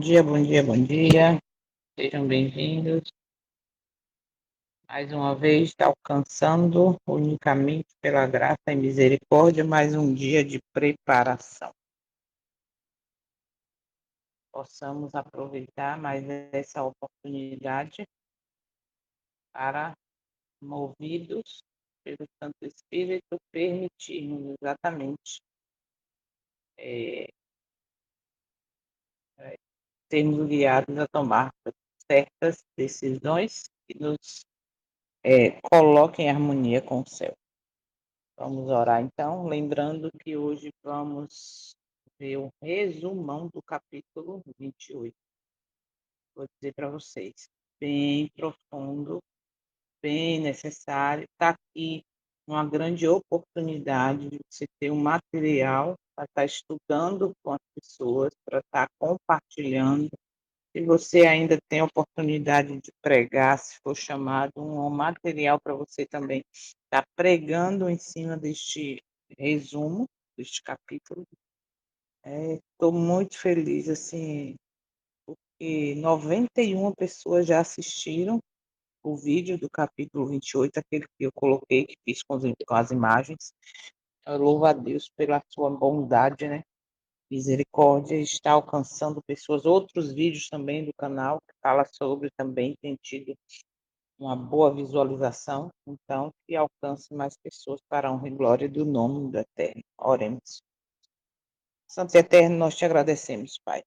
Dia, bom dia, bom dia. Sejam bem-vindos. Mais uma vez, está alcançando unicamente pela graça e misericórdia mais um dia de preparação. Possamos aproveitar mais essa oportunidade para, movidos pelo Santo Espírito, permitirmos exatamente eh, sermos guiados a tomar certas decisões que nos coloquem em harmonia com o céu. Vamos orar então, lembrando que hoje vamos ver o resumão do capítulo 28. Vou dizer para vocês, bem profundo, bem necessário. Está aqui uma grande oportunidade de você ter um material para estar estudando com as pessoas, para estar compartilhando. Se você ainda tem a oportunidade de pregar, se for chamado, um material para você também estar pregando em cima deste resumo, deste capítulo. Estou muito feliz, assim, porque 91 pessoas já assistiram o vídeo do capítulo 28, aquele que eu coloquei, que fiz com as imagens. Eu louvo a Deus pela sua bondade, né? Misericórdia, está alcançando pessoas. Outros vídeos também do canal que fala sobre também tem tido uma boa visualização, então que alcance mais pessoas para a honra e glória do nome do Eterno. Oremos. Santo e Eterno, nós te agradecemos, Pai.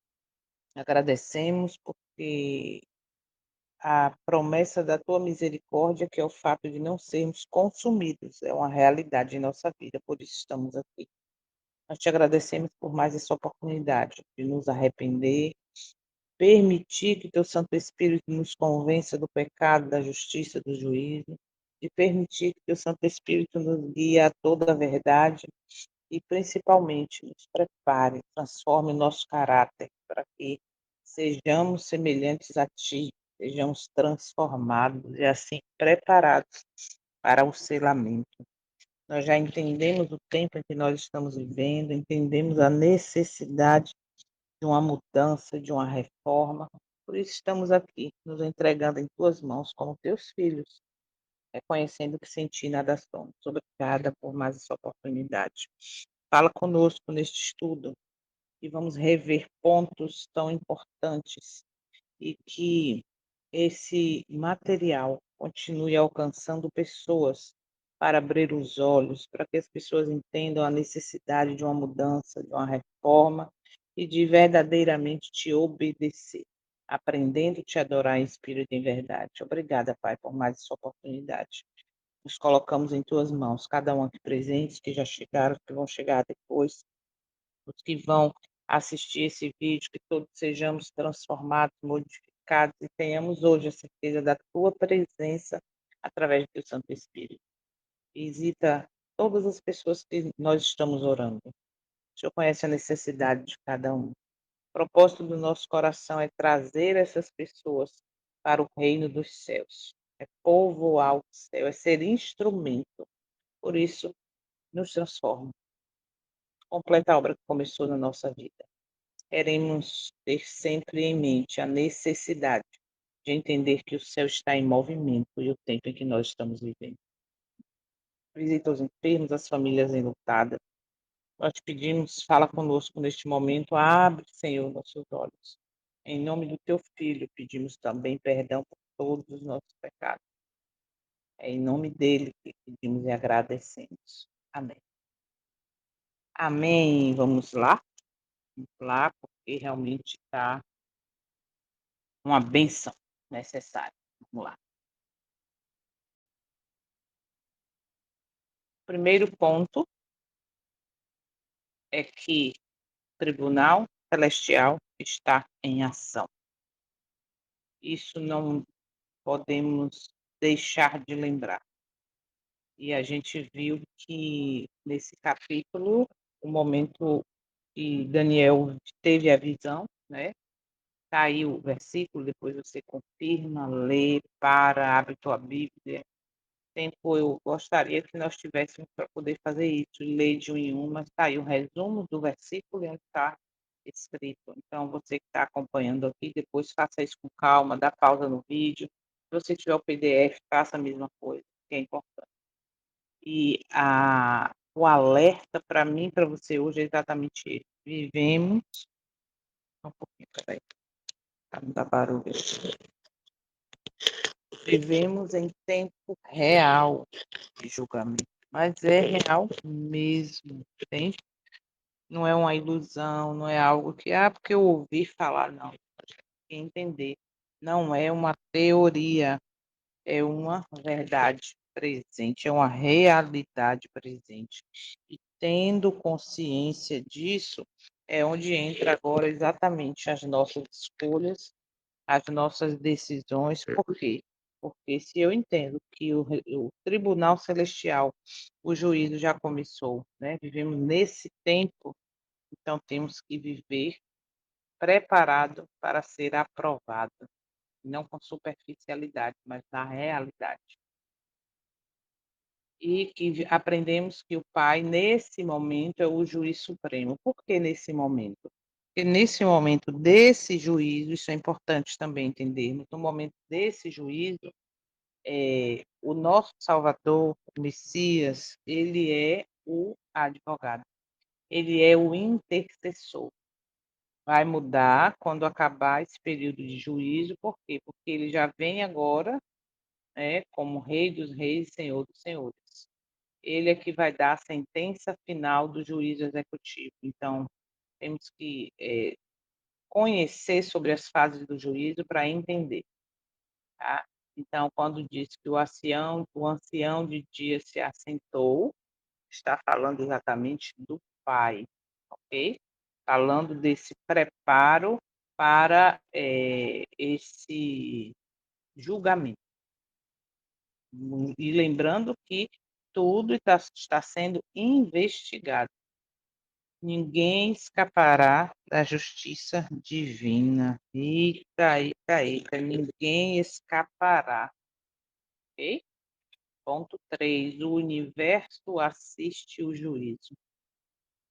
Agradecemos porque a promessa da tua misericórdia, que é o fato de não sermos consumidos, é uma realidade em nossa vida, por isso estamos aqui. Nós te agradecemos por mais essa oportunidade de nos arrepender, permitir que teu Santo Espírito nos convença do pecado, da justiça, do juízo, de permitir que teu Santo Espírito nos guie a toda a verdade e, principalmente, nos prepare, transforme o nosso caráter para que sejamos semelhantes a Ti, sejamos transformados e, assim, preparados para o selamento. Nós já entendemos o tempo em que nós estamos vivendo, entendemos a necessidade de uma mudança, de uma reforma. Por isso estamos aqui, nos entregando em tuas mãos como teus filhos, reconhecendo que sem ti nada somos. Obrigada por mais essa oportunidade. Fala conosco neste estudo e vamos rever pontos tão importantes e que esse material continue alcançando pessoas para abrir os olhos, para que as pessoas entendam a necessidade de uma mudança, de uma reforma e de verdadeiramente te obedecer, aprendendo a te adorar em espírito e em verdade. Obrigada, Pai, por mais essa oportunidade. Nos colocamos em tuas mãos, cada um aqui presente, que já chegaram, que vão chegar depois, os que vão assistir esse vídeo, que todos sejamos transformados, modificados e tenhamos hoje a certeza da tua presença através do teu Santo Espírito. Visita todas as pessoas que nós estamos orando. O Senhor conhece a necessidade de cada um. O propósito do nosso coração é trazer essas pessoas para o reino dos céus. É povoar o céu, é ser instrumento. Por isso, nos transforma. Completa a obra que começou na nossa vida. Queremos ter sempre em mente a necessidade de entender que o céu está em movimento e o tempo em que nós estamos vivendo. Visita os enfermos, as famílias enlutadas. Nós te pedimos, fala conosco neste momento, abre, Senhor, nossos olhos. Em nome do teu Filho, pedimos também perdão por todos os nossos pecados. É em nome dele que pedimos e agradecemos. Amém. Amém. Vamos lá, porque realmente está uma benção necessária. Vamos lá. Primeiro ponto é que o Tribunal Celestial está em ação. Isso não podemos deixar de lembrar. E a gente viu que nesse capítulo, o momento que Daniel teve a visão, né? Tá aí o versículo, depois você confirma, lê, abre tua Bíblia. Tempo eu gostaria que nós tivéssemos para poder fazer isso, ler de um em um, mas tá aí o resumo do versículo e tá escrito. Então, você que está acompanhando aqui, depois faça isso com calma, dá pausa no vídeo. Se você tiver o PDF, faça a mesma coisa, que é importante. E o alerta para mim, para você hoje é exatamente esse. Vivemos, só um pouquinho, peraí, para não dar barulho. Vivemos em tempo real de julgamento, mas é real mesmo, entende? Não é uma ilusão, não é algo que, porque eu ouvi falar, não. Tem que entender. Não é uma teoria, é uma verdade presente, é uma realidade presente. E tendo consciência disso, é onde entra agora exatamente as nossas escolhas, as nossas decisões. Por quê? Porque se eu entendo que o Tribunal Celestial, o juízo já começou, né? Vivemos nesse tempo, então temos que viver preparado para ser aprovado, não com superficialidade, mas na realidade. E que aprendemos que o Pai, nesse momento, é o juiz supremo. Por que nesse momento? Porque nesse momento desse juízo, isso é importante também entendermos, no momento desse juízo, o nosso Salvador, o Messias, ele é o advogado, ele é o intercessor. Vai mudar quando acabar esse período de juízo, por quê? Porque ele já vem agora, como Rei dos Reis e Senhor dos Senhores. Ele é que vai dar a sentença final do juízo executivo. Então, temos que conhecer sobre as fases do juízo para entender. Tá? Então, quando diz que o ancião de dia se assentou, está falando exatamente do Pai, ok? Falando desse preparo para esse julgamento. E lembrando que tudo está sendo investigado. Ninguém escapará da justiça divina. Eita, eita, eita, ninguém escapará. Ok? Ponto 3. O universo assiste o juízo.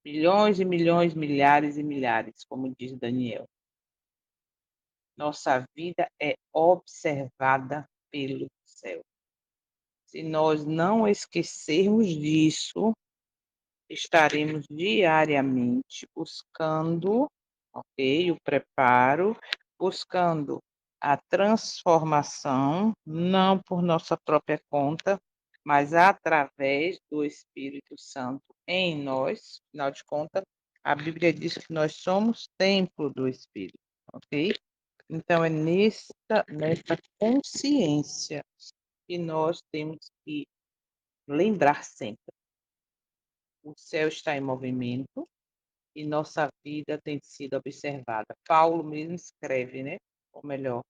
Milhões e milhões, milhares e milhares, como diz Daniel. Nossa vida é observada pelo céu. Se nós não esquecermos disso, estaremos diariamente buscando, ok, o preparo, buscando a transformação, não por nossa própria conta, mas através do Espírito Santo em nós. Afinal de contas, a Bíblia diz que nós somos templo do Espírito, ok? Então, é nessa consciência que nós temos que lembrar sempre. O céu está em movimento e nossa vida tem sido observada. Paulo mesmo escreve, né? Ou melhor,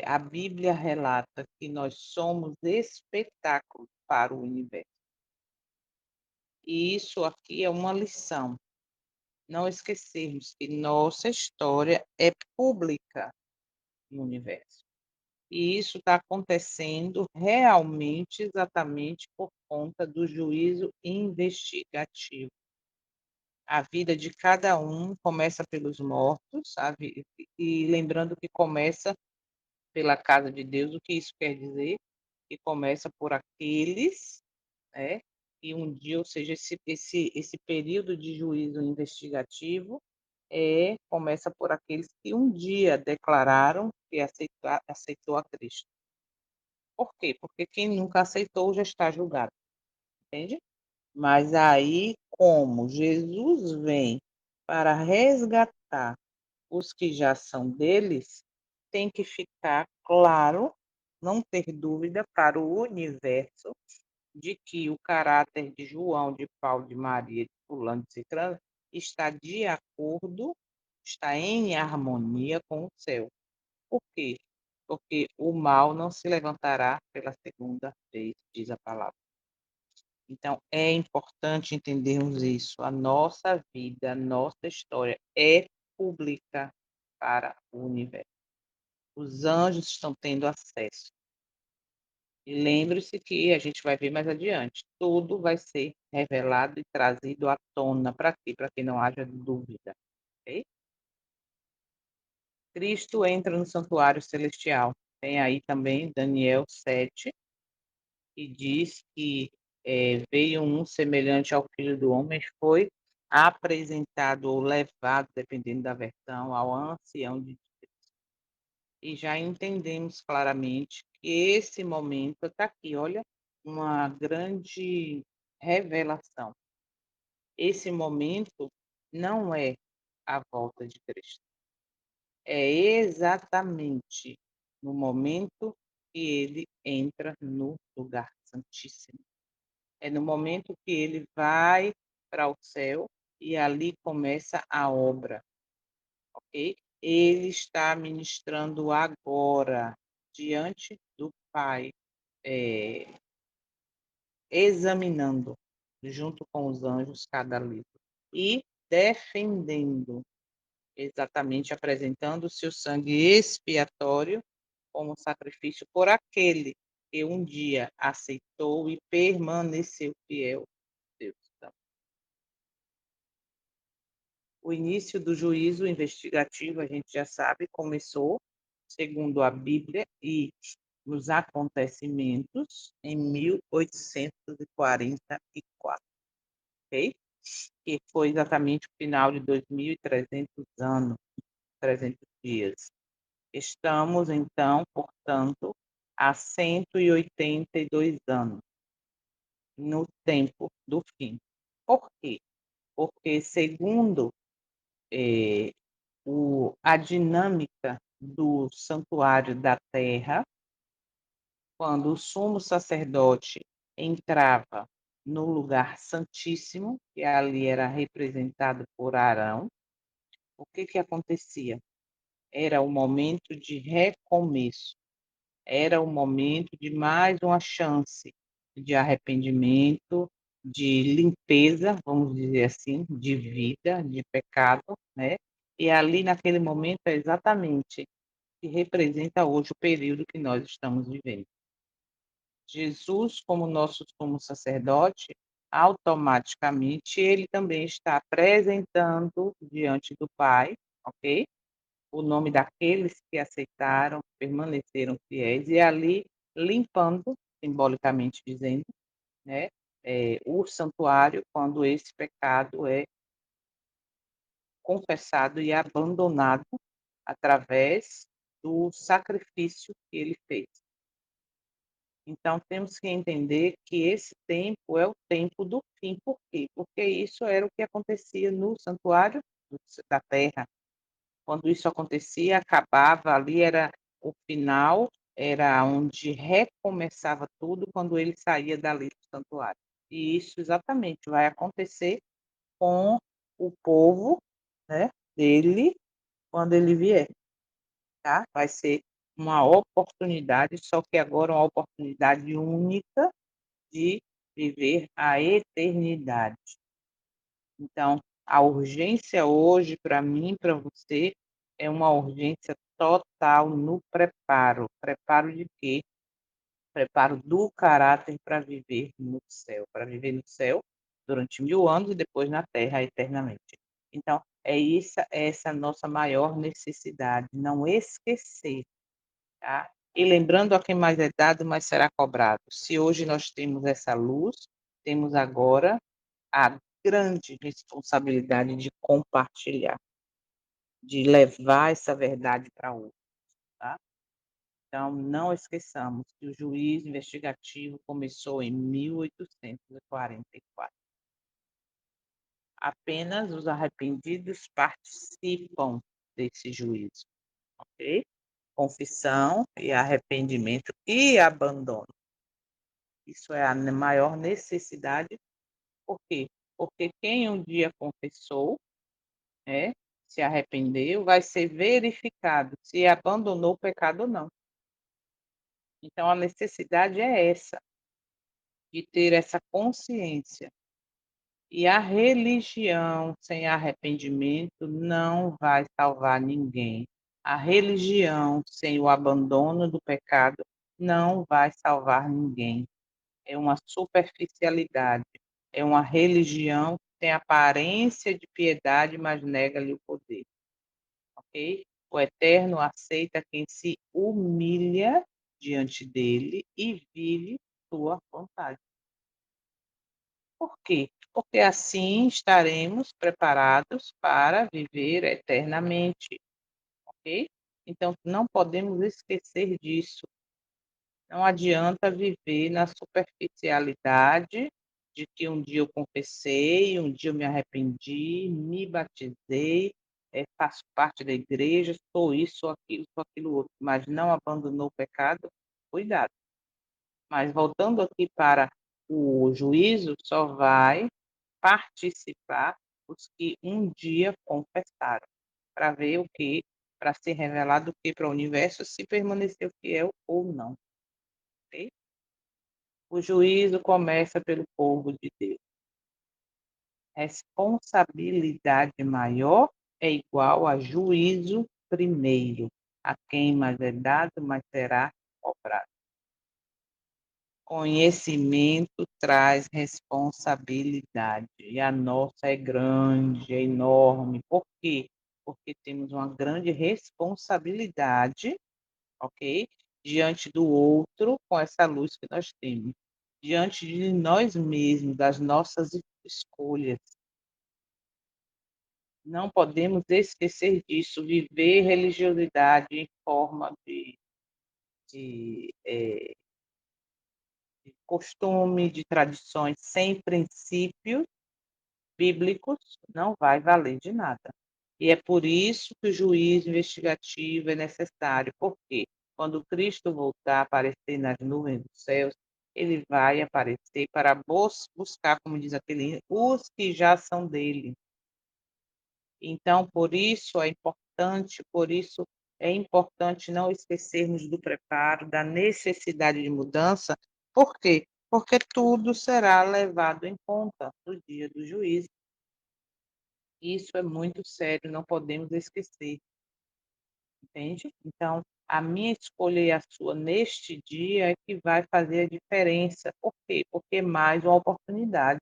a Bíblia relata que nós somos espetáculo para o universo. E isso aqui é uma lição. Não esquecermos que nossa história é pública no universo. E isso está acontecendo realmente exatamente por conta do juízo investigativo. A vida de cada um começa pelos mortos, sabe? E lembrando que começa pela casa de Deus, o que isso quer dizer? Que começa por aqueles, né? E um dia, ou seja, esse período de juízo investigativo começa por aqueles que um dia declararam que aceitou a Cristo. Por quê? Porque quem nunca aceitou já está julgado, entende? Mas aí, como Jesus vem para resgatar os que já são deles, tem que ficar claro, não ter dúvida para o universo de que o caráter de João, de Paulo, de Maria, de fulano, de ciclano, está de acordo, está em harmonia com o céu. Por quê? Porque o mal não se levantará pela segunda vez, diz a palavra. Então, é importante entendermos isso. A nossa vida, a nossa história é pública para o universo. Os anjos estão tendo acesso. E lembre-se que a gente vai ver mais adiante. Tudo vai ser revelado e trazido à tona. Para quê? Para que não haja dúvida. ok? Cristo entra no santuário celestial. Tem aí também Daniel 7, que diz que veio um semelhante ao Filho do Homem, foi apresentado ou levado, dependendo da versão, ao ancião de Deus. E já entendemos claramente que esse momento está aqui, olha, uma grande revelação. Esse momento não é a volta de Cristo. É exatamente no momento que ele entra no lugar santíssimo. É no momento que ele vai para o céu e ali começa a obra, ok? Ele está ministrando agora diante do Pai, eh, examinando junto com os anjos cada livro e defendendo, exatamente apresentando o seu sangue expiatório como sacrifício por aquele que um dia aceitou e permaneceu fiel a Deus. Então, o início do juízo investigativo, a gente já sabe, começou, segundo a Bíblia e os acontecimentos, em 1844, ok? Que foi exatamente o final de 2.300 anos, 300 dias. Estamos, então, portanto, há 182 anos no tempo do fim. Por quê? Porque, segundo a dinâmica do santuário da terra, quando o sumo sacerdote entrava no lugar santíssimo, que ali era representado por Arão, o que que acontecia? Era o momento de recomeço. Era o momento de mais uma chance de arrependimento, de limpeza, vamos dizer assim, de vida, de pecado, né? E ali naquele momento é exatamente que representa hoje o período que nós estamos vivendo. Jesus, como nosso sumo sacerdote, automaticamente ele também está apresentando diante do Pai, ok? O nome daqueles que aceitaram, permaneceram fiéis, e ali limpando, simbolicamente dizendo, né, o santuário quando esse pecado é confessado e abandonado através do sacrifício que ele fez. Então, temos que entender que esse tempo é o tempo do fim. Por quê? Porque isso era o que acontecia no santuário da terra. Quando isso acontecia, acabava ali, era o final, era onde recomeçava tudo quando ele saía dali do santuário. E isso exatamente vai acontecer com o povo, né, dele quando ele vier, tá? Vai ser uma oportunidade, só que agora uma oportunidade única de viver a eternidade. Então, a urgência hoje, para mim, para você, é uma urgência total no preparo. Preparo de quê? Preparo do caráter para viver no céu. Para viver no céu durante 1000 anos e depois na terra eternamente. Então, é essa nossa maior necessidade, não esquecer, tá? E lembrando a quem mais é dado, mais será cobrado. Se hoje nós temos essa luz, temos agora a grande responsabilidade de compartilhar, de levar essa verdade para outro, tá? Então, não esqueçamos que o juízo investigativo começou em 1844. Apenas os arrependidos participam desse juízo, ok? Confissão e arrependimento e abandono. Isso é a maior necessidade. Por quê? Porque quem um dia confessou, né, se arrependeu, vai ser verificado se abandonou o pecado ou não. Então, a necessidade é essa, de ter essa consciência. E a religião sem arrependimento não vai salvar ninguém. A religião sem o abandono do pecado não vai salvar ninguém. É uma superficialidade, é uma religião tem aparência de piedade, mas nega-lhe o poder, ok? O Eterno aceita quem se humilha diante dele e vive sua vontade. Por quê? Porque assim estaremos preparados para viver eternamente, ok? Então, não podemos esquecer disso. Não adianta viver na superficialidade de que um dia eu confessei, um dia eu me arrependi, me batizei, faço parte da igreja, sou aquilo outro, mas não abandonou o pecado. Cuidado. Mas voltando aqui para o juízo, só vai participar os que um dia confessaram, para ver o que, para ser revelado o que para o universo, se permaneceu fiel ou não. Ok? O juízo começa pelo povo de Deus. Responsabilidade maior é igual a juízo primeiro. A quem mais é dado, mais será cobrado. Conhecimento traz responsabilidade. E a nossa é grande, é enorme. Por quê? Porque temos uma grande responsabilidade, ok? Diante do outro, com essa luz que nós temos. Diante de nós mesmos, das nossas escolhas. Não podemos esquecer disso. Viver religiosidade em forma de costume, de tradições sem princípios bíblicos, não vai valer de nada. E é por isso que o juízo investigativo é necessário, porque quando Cristo voltar a aparecer nas nuvens dos céus, ele vai aparecer para buscar, como diz aquele, os que já são dele. Então, por isso é importante não esquecermos do preparo, da necessidade de mudança. Por quê? Porque tudo será levado em conta no dia do juízo. Isso é muito sério, não podemos esquecer, entende? Então, a minha escolha e a sua neste dia é que vai fazer a diferença. Por quê? Porque é mais uma oportunidade.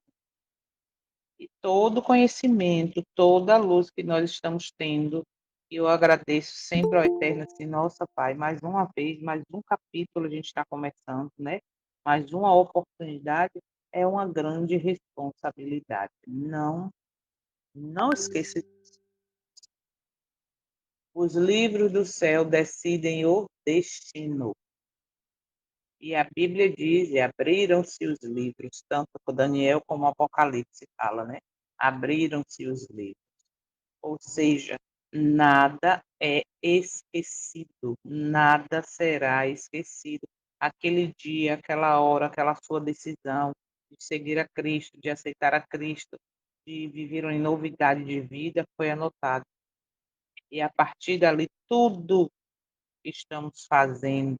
E todo conhecimento, toda a luz que nós estamos tendo, eu agradeço sempre ao Eterno, assim, nossa Pai, mais uma vez, mais um capítulo a gente está começando, né? Mais uma oportunidade é uma grande responsabilidade. Não esqueça, os livros do céu decidem o destino. E a Bíblia diz, e abriram-se os livros, tanto para Daniel como Apocalipse fala, né? Abriram-se os livros. Ou seja, nada é esquecido, nada será esquecido. Aquele dia, aquela hora, aquela sua decisão de seguir a Cristo, de aceitar a Cristo, de viver uma novidade de vida, foi anotado. E a partir dali, tudo que estamos fazendo,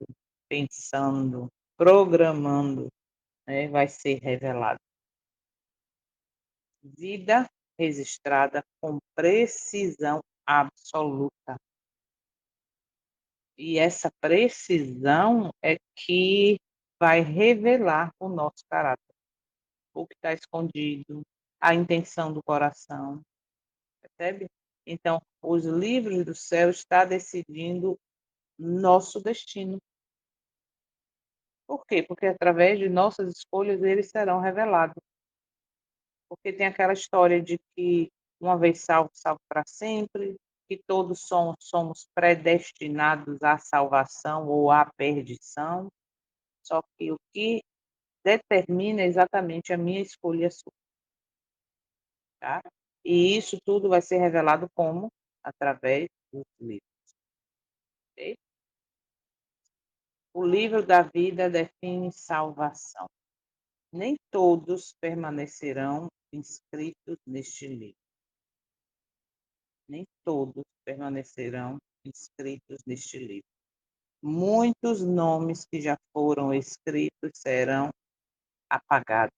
pensando, programando, né, vai ser revelado. Vida registrada com precisão absoluta. E essa precisão é que vai revelar o nosso caráter, o que está escondido, a intenção do coração, percebe? Então, os livros do céu estão decidindo nosso destino. Por quê? Porque através de nossas escolhas eles serão revelados. Porque tem aquela história de que uma vez salvo, salvo para sempre, que todos somos predestinados à salvação ou à perdição. Só que o que determina exatamente a minha escolha sua, tá? E isso tudo vai ser revelado como? Através dos livros, ok? O livro da vida define salvação. Nem todos permanecerão inscritos neste livro. Nem todos permanecerão inscritos neste livro. Muitos nomes que já foram escritos serão apagados,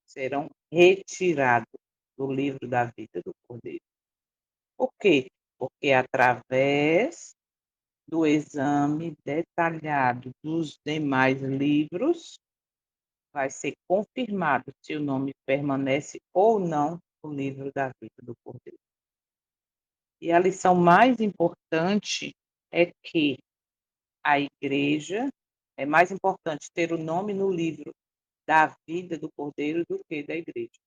serão retirados do livro da vida do Cordeiro. Por quê? Porque através do exame detalhado dos demais livros, vai ser confirmado se o nome permanece ou não no livro da vida do Cordeiro. E a lição mais importante é que a igreja é mais importante ter o nome no livro da vida do Cordeiro do que da igreja.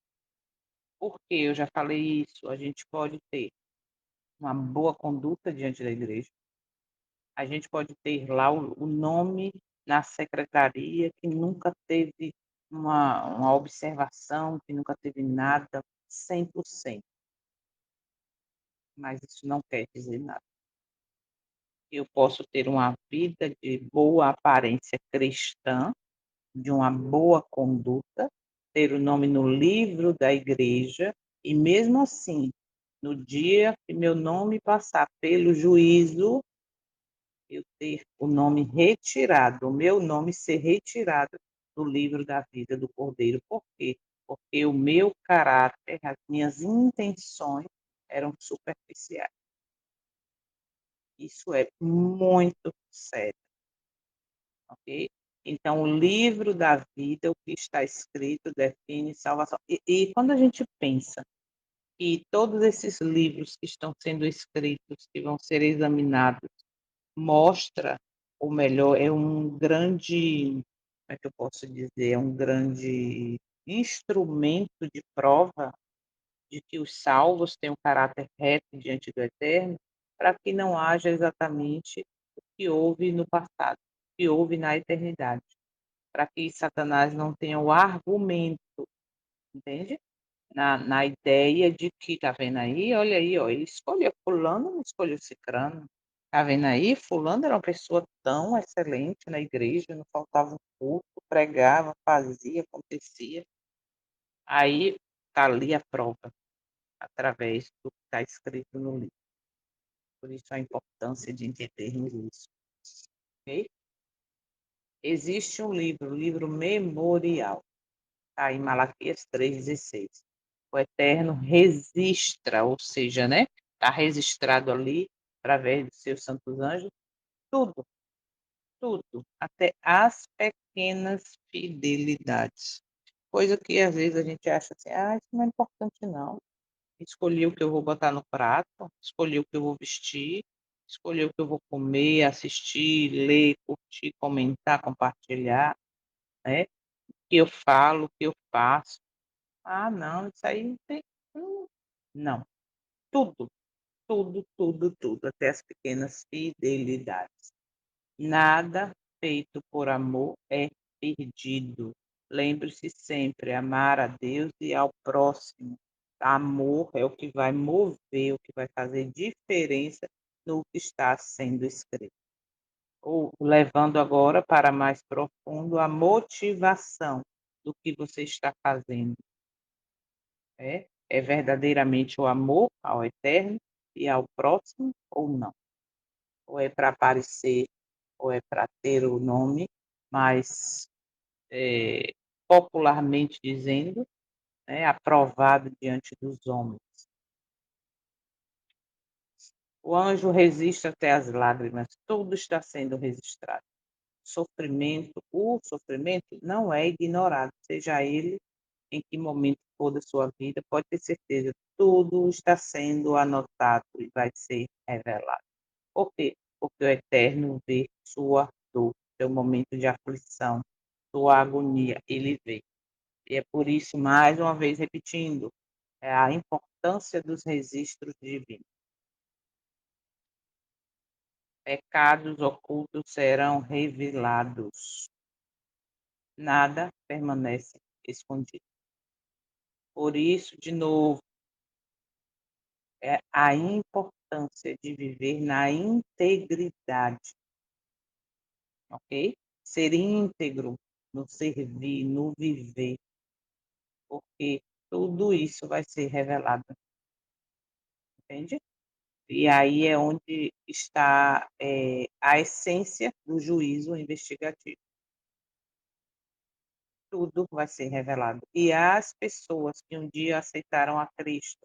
Porque eu já falei isso, a gente pode ter uma boa conduta diante da igreja, a gente pode ter lá o nome na secretaria que nunca teve uma observação, que nunca teve nada 100%, mas isso não quer dizer nada. Eu posso ter uma vida de boa aparência cristã, de uma boa conduta, ter o nome no livro da igreja, e mesmo assim, no dia que meu nome passar pelo juízo, eu ter o nome retirado, o meu nome ser retirado do livro da vida do Cordeiro. Por quê? Porque o meu caráter, as minhas intenções eram superficiais. Isso é muito sério, ok? Então, o livro da vida, o que está escrito, define salvação. E quando a gente pensa que todos esses livros que estão sendo escritos, que vão ser examinados, mostra, ou melhor, é um grande, como é que eu posso dizer, é um grande instrumento de prova de que os salvos têm um caráter reto diante do Eterno, para que não haja exatamente o que houve no passado, o que houve na eternidade, para que Satanás não tenha o argumento, entende? Na ideia de que, tá vendo aí, olha aí, ó, ele escolheu fulano, não escolheu cicrano. Tá vendo aí, fulano era uma pessoa tão excelente na igreja, não faltava um culto, pregava, fazia, acontecia. Aí tá ali a prova, através do que está escrito no livro. Por isso a importância de entendermos isso. Ok? Existe um livro, o livro memorial, está em Malaquias 3,16. O Eterno registra, ou seja, né? Está registrado ali, através dos seus santos anjos, tudo, tudo, até as pequenas fidelidades. Coisa que às vezes a gente acha assim, isso não é importante não. Escolhi o que eu vou botar no prato, escolhi o que eu vou vestir, escolhi o que eu vou comer, assistir, ler, curtir, comentar, compartilhar, né? O que eu falo, o que eu faço. Não, isso aí não tem. Não, tudo, tudo, tudo, tudo, até as pequenas fidelidades. Nada feito por amor é perdido. Lembre-se sempre, amar a Deus e ao próximo. Amor é o que vai mover, o que vai fazer diferença no que está sendo escrito. Ou levando agora para mais profundo a motivação do que você está fazendo. É verdadeiramente o amor ao eterno e ao próximo ou não? Ou é para aparecer, ou é para ter o nome, mas popularmente dizendo, né, aprovado diante dos homens. O anjo resiste até as lágrimas, tudo está sendo registrado. O sofrimento não é ignorado, seja ele em que momento for da sua vida, pode ter certeza, tudo está sendo anotado e vai ser revelado. Por quê? Porque o Eterno vê sua dor, seu momento de aflição, sua agonia, ele vê. E é por isso, mais uma vez repetindo, é a importância dos registros divinos. Pecados ocultos serão revelados. Nada permanece escondido. Por isso, de novo, é a importância de viver na integridade, ok? Ser íntegro no servir, no viver, porque tudo isso vai ser revelado, entende? E aí é onde está a essência do juízo investigativo. Tudo vai ser revelado. E as pessoas que um dia aceitaram a Cristo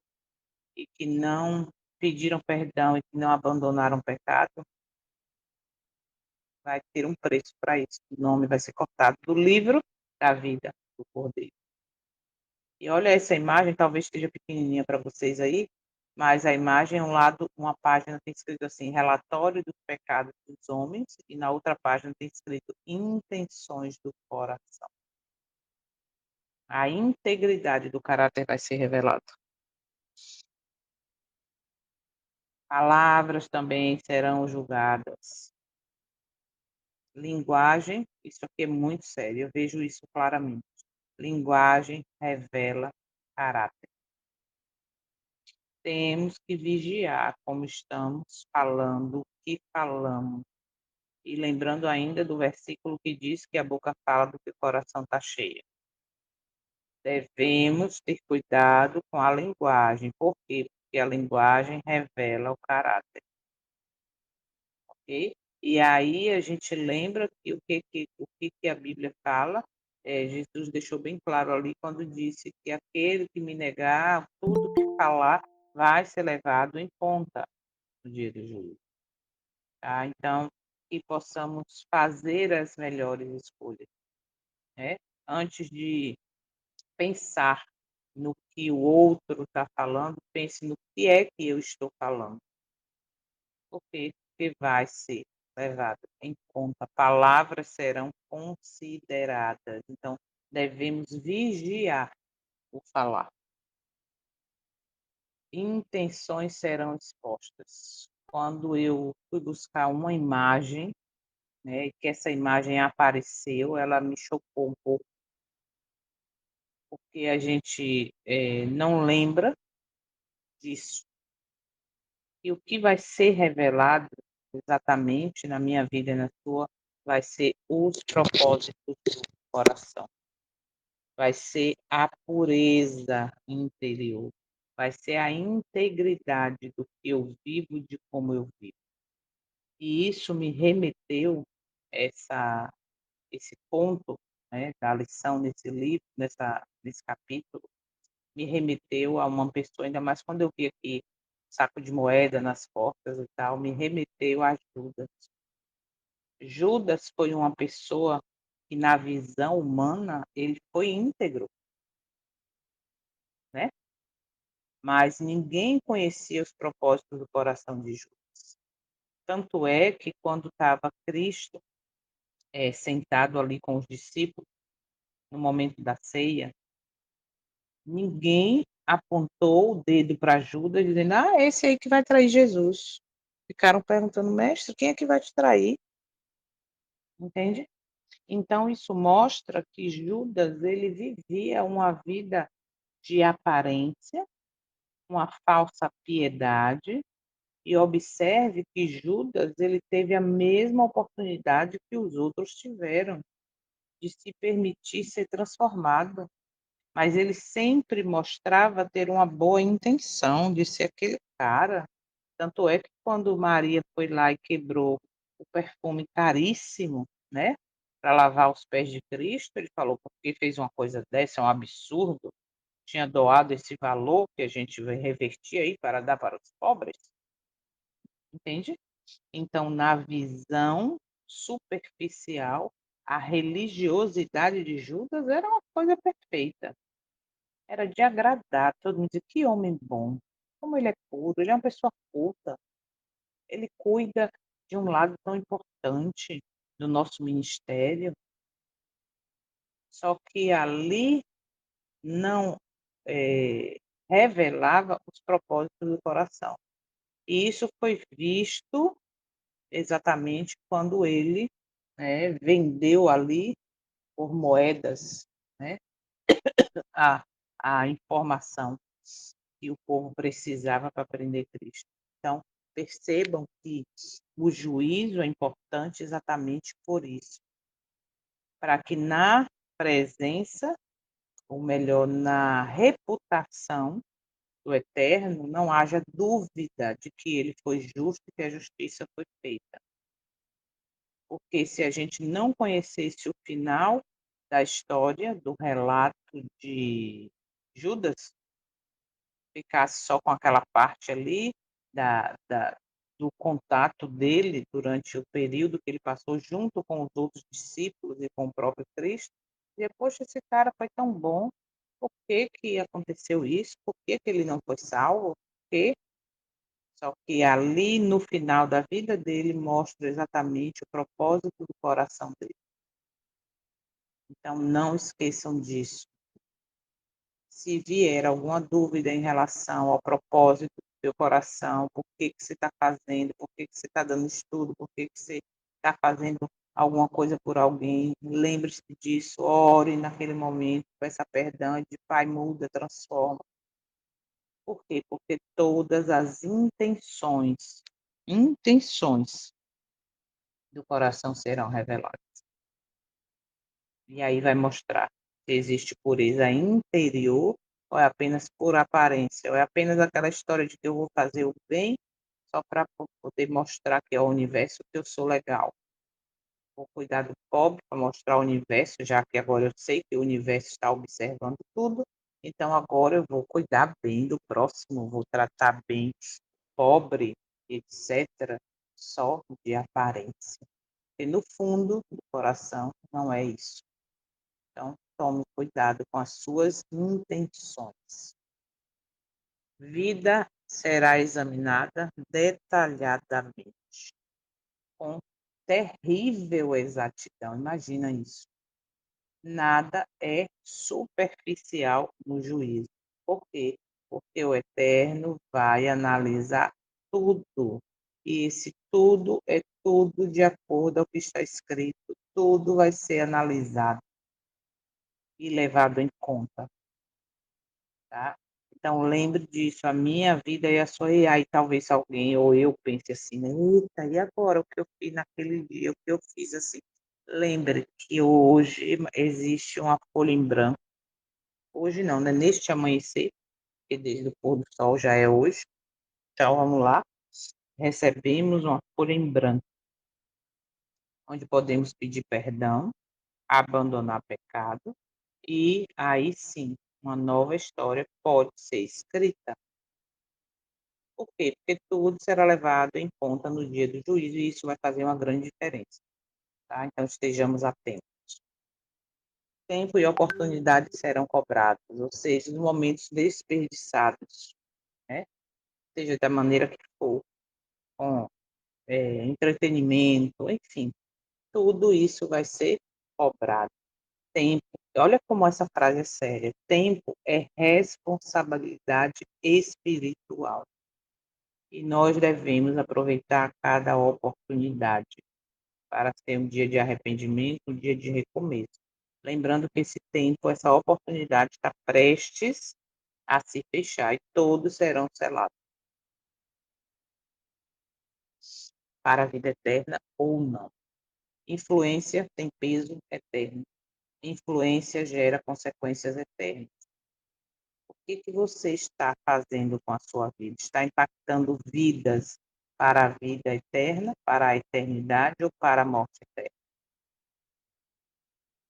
e que não pediram perdão e que não abandonaram o pecado, vai ter um preço para isso. O nome vai ser cortado do livro da vida do Cordeiro. E olha essa imagem, talvez esteja pequenininha para vocês aí, mas a imagem, um lado uma página tem escrito assim: "Relatório dos pecados dos homens", e na outra página tem escrito: "Intenções do coração". A integridade do caráter vai ser revelado. Palavras também serão julgadas. Linguagem, isso aqui é muito sério, eu vejo isso claramente. Linguagem revela caráter. Temos que vigiar como estamos falando, o que falamos. E lembrando ainda do versículo que diz que a boca fala do que o coração está cheio. Devemos ter cuidado com a linguagem. Por quê? Porque a linguagem revela o caráter, ok? E aí a gente lembra que o que a Bíblia fala, Jesus deixou bem claro ali quando disse que aquele que me negar, tudo que falar vai ser levado em conta no dia do juízo, tá? Então, que possamos fazer as melhores escolhas, né? Antes de pensar no que o outro está falando, pense no que é que eu estou falando, porque vai ser levado em conta, palavras serão consideradas, então devemos vigiar o falar. Intenções serão expostas. Quando eu fui buscar uma imagem, né, que essa imagem apareceu, ela me chocou um pouco, porque a gente, não lembra disso. E o que vai ser revelado exatamente na minha vida e na sua, vai ser os propósitos do coração, vai ser a pureza interior, vai ser a integridade do que eu vivo, de como eu vivo. E isso me remeteu essa esse ponto, né, da lição nesse livro, nesse capítulo, me remeteu a uma pessoa, ainda mais quando eu vi aqui saco de moeda nas portas e tal, me remeteu a Judas. Judas foi uma pessoa que, na visão humana, ele foi íntegro, né, mas ninguém conhecia os propósitos do coração de Judas. Tanto é que quando estava Cristo, sentado ali com os discípulos, no momento da ceia, ninguém apontou o dedo para Judas dizendo: "Ah, esse aí que vai trair Jesus". Ficaram perguntando: "Mestre, quem é que vai te trair?", entende? Então isso mostra que Judas, ele vivia uma vida de aparência, uma falsa piedade, e observe que Judas, ele teve a mesma oportunidade que os outros tiveram, de se permitir ser transformado. Mas ele sempre mostrava ter uma boa intenção de ser aquele cara. Tanto é que quando Maria foi lá e quebrou o perfume caríssimo, né, para lavar os pés de Cristo, ele falou: "Por que fez uma coisa dessa? É um absurdo. Tinha doado esse valor que a gente vai revertir aí para dar para os pobres", entende? Então, na visão superficial, a religiosidade de Judas era uma coisa perfeita. Era de agradar, todo mundo dizia: "Que homem bom, como ele é puro, ele é uma pessoa culta, ele cuida de um lado tão importante do nosso ministério", só que ali não, revelava os propósitos do coração. E isso foi visto exatamente quando ele, né, vendeu ali por moedas, né, a a informação que o povo precisava para prender Cristo. Então, percebam que o juízo é importante exatamente por isso, para que na presença, ou melhor, na reputação do Eterno, não haja dúvida de que ele foi justo e que a justiça foi feita. Porque se a gente não conhecesse o final da história, do relato de Judas, ficasse só com aquela parte ali do contato dele durante o período que ele passou junto com os outros discípulos e com o próprio Cristo, dizia: "Poxa, esse cara foi tão bom, por que que aconteceu isso? Por que que ele não foi salvo? Por quê?". Só que ali no final da vida dele mostra exatamente o propósito do coração dele. Então não esqueçam disso. Se vier alguma dúvida em relação ao propósito do teu coração, por que que você está fazendo, por que que você está dando estudo, por que que você está fazendo alguma coisa por alguém, lembre-se disso, ore naquele momento, peça perdão, de Pai, muda, transforma. Por quê? Porque todas as intenções do coração serão reveladas. E aí vai mostrar se existe pureza interior ou é apenas por aparência, ou é apenas aquela história de que eu vou fazer o bem só para poder mostrar que ao universo que eu sou legal. Vou cuidar do pobre para mostrar ao universo, já que agora eu sei que o universo está observando tudo, então agora eu vou cuidar bem do próximo, vou tratar bem o pobre, etc., só de aparência. E no fundo do coração não é isso. Então, tome cuidado com as suas intenções. Vida será examinada detalhadamente, com terrível exatidão. Imagina isso. Nada é superficial no juízo. Por quê? Porque o Eterno vai analisar tudo. E esse tudo é tudo de acordo ao que está escrito. Tudo vai ser analisado e levado em conta. Tá? Então lembre disso, a minha vida é a sua, e aí talvez alguém ou eu pense assim, né, eita, e agora o que eu fiz naquele dia, o que eu fiz assim. Lembre que hoje existe uma folha em branco, hoje não, né? Neste amanhecer, que desde o pôr do sol já é hoje, então vamos lá, recebemos uma folha em branco, onde podemos pedir perdão, abandonar pecado, e aí sim, uma nova história pode ser escrita. Por quê? Porque tudo será levado em conta no dia do juízo e isso vai fazer uma grande diferença, tá? Então estejamos atentos. Tempo e oportunidade serão cobrados, ou seja, nos momentos desperdiçados, né? Seja da maneira que for, com entretenimento, enfim, tudo isso vai ser cobrado. Tempo, olha como essa frase é séria. Tempo é responsabilidade espiritual e nós devemos aproveitar cada oportunidade para ser um dia de arrependimento, um dia de recomeço. Lembrando que esse tempo, essa oportunidade está prestes a se fechar e todos serão selados para a vida eterna ou não. Influência tem peso eterno. Influência gera consequências eternas. O que que você está fazendo com a sua vida? Está impactando vidas para a vida eterna, para a eternidade ou para a morte eterna?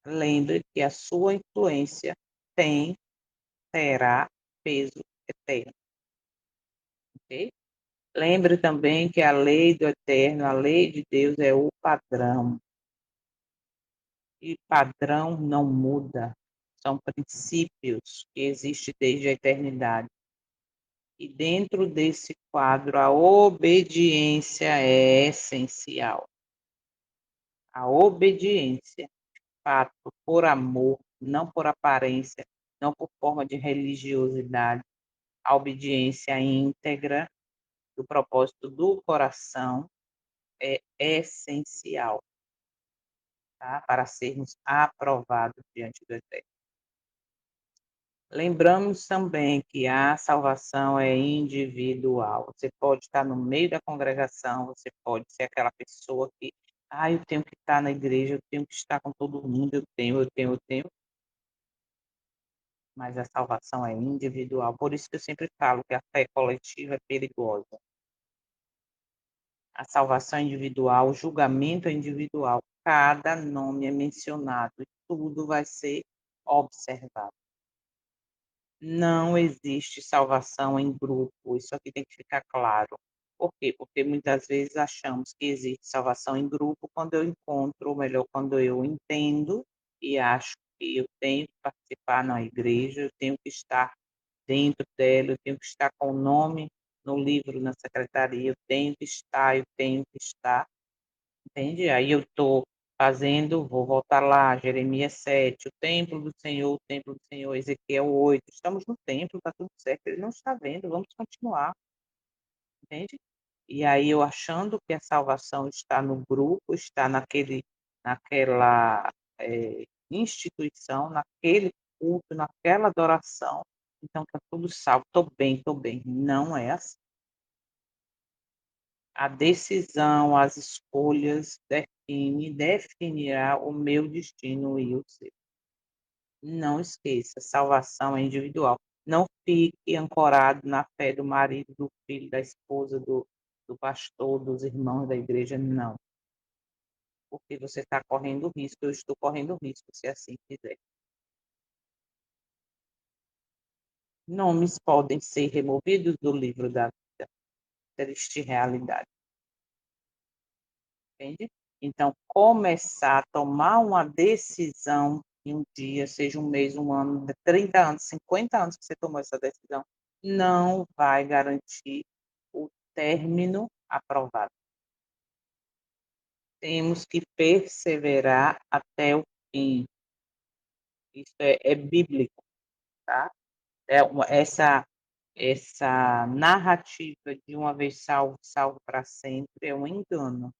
Lembre que a sua influência tem, terá peso eterno, ok? Lembre também que a lei do eterno, a lei de Deus é o padrão. E padrão não muda. São princípios que existem desde a eternidade. E dentro desse quadro, a obediência é essencial. A obediência, fato, por amor, não por aparência, não por forma de religiosidade. A obediência íntegra do propósito do coração é essencial, tá? Para sermos aprovados diante do Eterno. Lembramos também que a salvação é individual. Você pode estar no meio da congregação, você pode ser aquela pessoa que, eu tenho que estar na igreja, eu tenho que estar com todo mundo, eu tenho, mas a salvação é individual. Por isso que eu sempre falo que a fé coletiva é perigosa. A salvação é individual, o julgamento é individual, cada nome é mencionado e tudo vai ser observado. Não existe salvação em grupo, isso aqui tem que ficar claro. Por quê? Porque muitas vezes achamos que existe salvação em grupo quando eu encontro, ou melhor, quando eu entendo e acho que eu tenho que participar na igreja, eu tenho que estar dentro dela, eu tenho que estar com o nome no livro, na secretaria, eu tenho que estar, entende? Aí eu estou fazendo, vou voltar lá, Jeremias 7, o templo do Senhor, Ezequiel 8, estamos no templo, está tudo certo, ele não está vendo, vamos continuar, entende? E aí eu achando que a salvação está no grupo, está naquela instituição, naquele culto, naquela adoração, então está tudo salvo, estou bem. Não é assim. A decisão, as escolhas definirá o meu destino e o seu. Não esqueça, salvação é individual. Não fique ancorado na fé do marido, do filho, da esposa, do pastor, dos irmãos da igreja, não. Porque você está correndo risco, eu estou correndo risco, se assim quiser. Nomes podem ser removidos do livro da vida, triste realidade, entende? Então, começar a tomar uma decisão em um dia, seja um mês, um ano, 30 anos, 50 anos que você tomou essa decisão, não vai garantir o término aprovado. Temos que perseverar até o fim. Isso é bíblico, tá? Essa narrativa de uma vez salvo, salvo para sempre é um engano,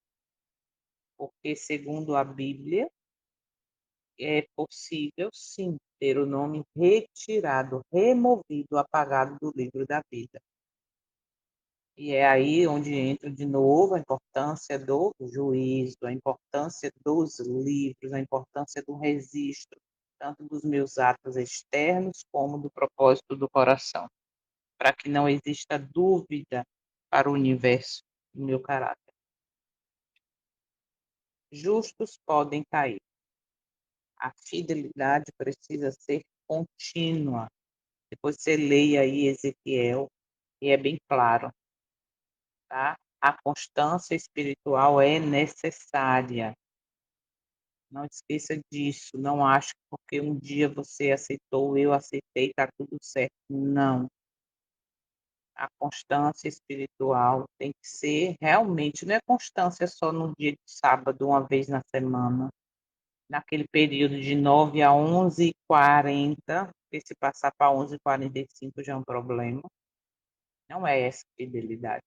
porque segundo a Bíblia é possível sim ter o nome retirado, removido, apagado do livro da vida. E é aí onde entra de novo a importância do juízo, a importância dos livros, a importância do registro, tanto dos meus atos externos como do propósito do coração, para que não exista dúvida para o universo do meu caráter. Justos podem cair. A fidelidade precisa ser contínua. Depois você leia aí Ezequiel, e é bem claro, tá? A constância espiritual é necessária. Não esqueça disso. Não acho que porque um dia você aceitou, eu aceitei, está tudo certo. Não. A constância espiritual tem que ser realmente, não é constância só no dia de sábado, uma vez na semana, naquele período de 9 a 11h40, porque se passar para 11h45 já é um problema. Não é essa fidelidade.